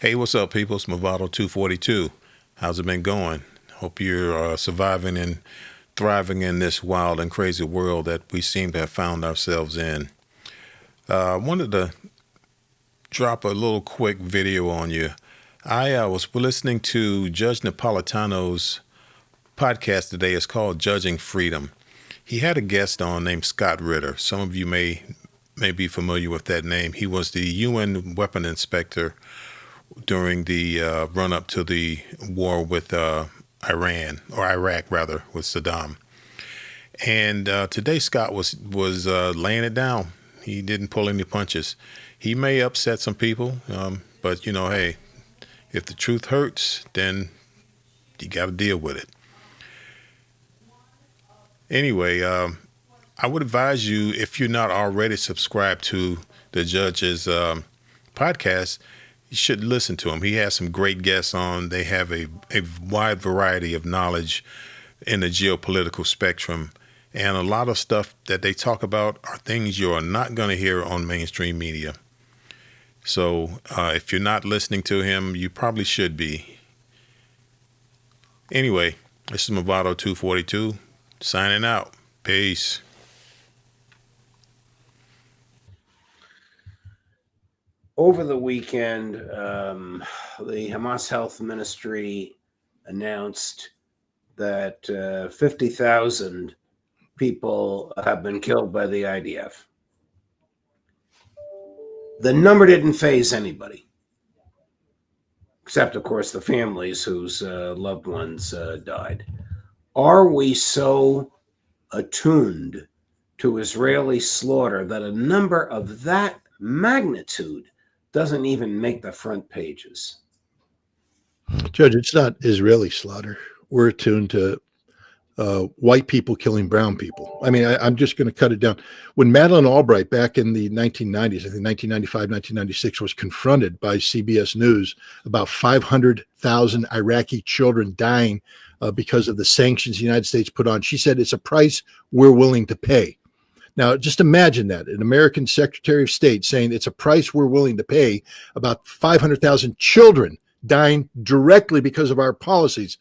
Hey, what's up, people? It's Movado 242. How's it been going? Hope you're surviving and thriving in this wild and crazy world that we seem to have found ourselves in. I wanted to drop a little quick video on you. I was listening to Judge Napolitano's podcast today. It's called Judging Freedom. He had a guest on named Scott Ritter. Some of you may be familiar with that name. He was the UN weapon inspector during the run up to the war with Iran, or Iraq rather, with Saddam. And today Scott was laying it down. He didn't pull any punches. He may upset some people, but hey, if the truth hurts, then you got to deal with it. Anyway, I would advise you, if you're not already subscribed to the judge's podcast, you should listen to him. He has some great guests on. They have a wide variety of knowledge in the geopolitical spectrum. And a lot of stuff that they talk about are things you are not going to hear on mainstream media. So if you're not listening to him, you probably should be. Anyway, this is Movado 242 signing out. Peace. Over the weekend, the Hamas Health Ministry announced that 50,000 people have been killed by the IDF. The number didn't faze anybody, except, of course, the families whose loved ones died. Are we so attuned to Israeli slaughter that a number of that magnitude doesn't even make the front pages? Judge, it's not Israeli slaughter. We're attuned to white people killing brown people. I mean, I'm just going to cut it down. When Madeleine Albright back in the 1990s, I think 1995, 1996, was confronted by CBS News about 500,000 Iraqi children dying because of the sanctions the United States put on, she said, it's a price we're willing to pay. Now, just imagine that, an American Secretary of State saying it's a price we're willing to pay, about 500,000 children dying directly because of our policies.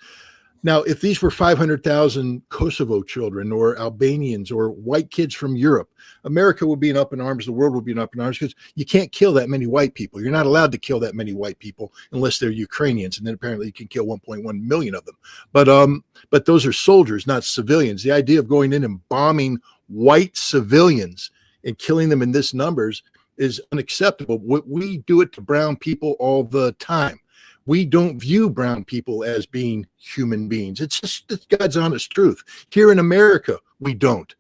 Now, if these were 500,000 Kosovo children or Albanians or white kids from Europe, America would be up in arms, the world would be up in arms, because you can't kill that many white people. You're not allowed to kill that many white people unless they're Ukrainians, and then apparently you can kill 1.1 million of them. But those are soldiers, not civilians. The idea of going in and bombing white civilians and killing them in this numbers is unacceptable. We do it to brown people all the time. We don't view brown people as being human beings. It's God's honest truth. Here in America, we don't.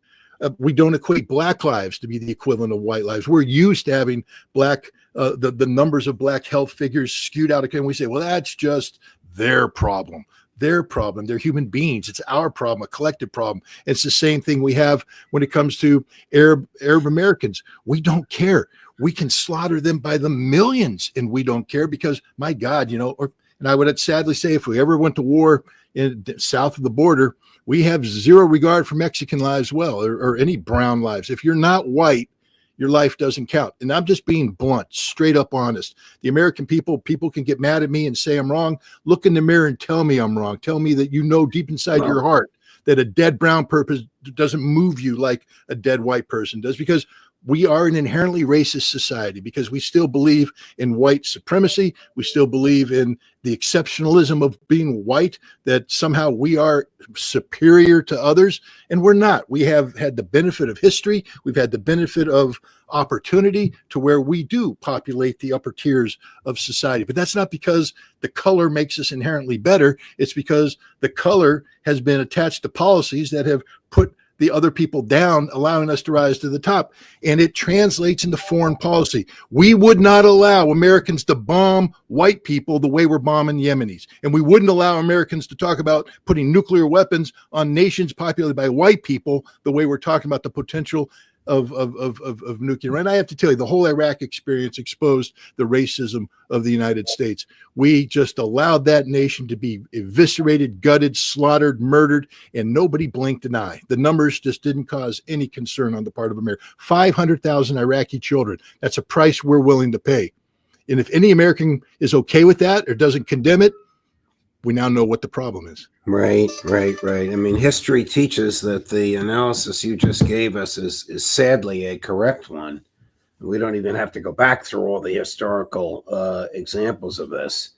We don't equate black lives to be the equivalent of white lives. We're used to having the numbers of black health figures skewed out. And we say, well, that's just their problem. Their problem. They're human beings. It's our problem, a collective problem. It's the same thing we have when it comes to Arab Americans. We don't care. We can slaughter them by the millions, and we don't care because, my God, and I would sadly say, if we ever went to war in south of the border, we have zero regard for Mexican lives, or any brown lives. If you're not white, your life doesn't count. And I'm just being blunt, straight up honest. The American people can get mad at me and say I'm wrong. Look in the mirror and tell me I'm wrong. Tell me that deep inside your heart that a dead brown person doesn't move you like a dead white person does, because we are an inherently racist society, because we still believe in white supremacy. We still believe in the exceptionalism of being white, that somehow we are superior to others, and we're not. We have had the benefit of history. We've had the benefit of opportunity to where we do populate the upper tiers of society. But that's not because the color makes us inherently better. It's because the color has been attached to policies that have put the other people down, allowing us to rise to the top. And it translates into foreign policy. We would not allow Americans to bomb white people the way we're bombing Yemenis. And we wouldn't allow Americans to talk about putting nuclear weapons on nations populated by white people the way we're talking about the potential of nuclear. And I have to tell you, the whole Iraq experience exposed the racism of the United States. We just allowed that nation to be eviscerated, gutted, slaughtered, murdered, and nobody blinked an eye. The numbers just didn't cause any concern on the part of America. 500,000 Iraqi children. That's a price we're willing to pay. And if any American is okay with that or doesn't condemn it, we now know what the problem is. Right. I mean, history teaches that the analysis you just gave us is sadly a correct one. We don't even have to go back through all the historical examples of this.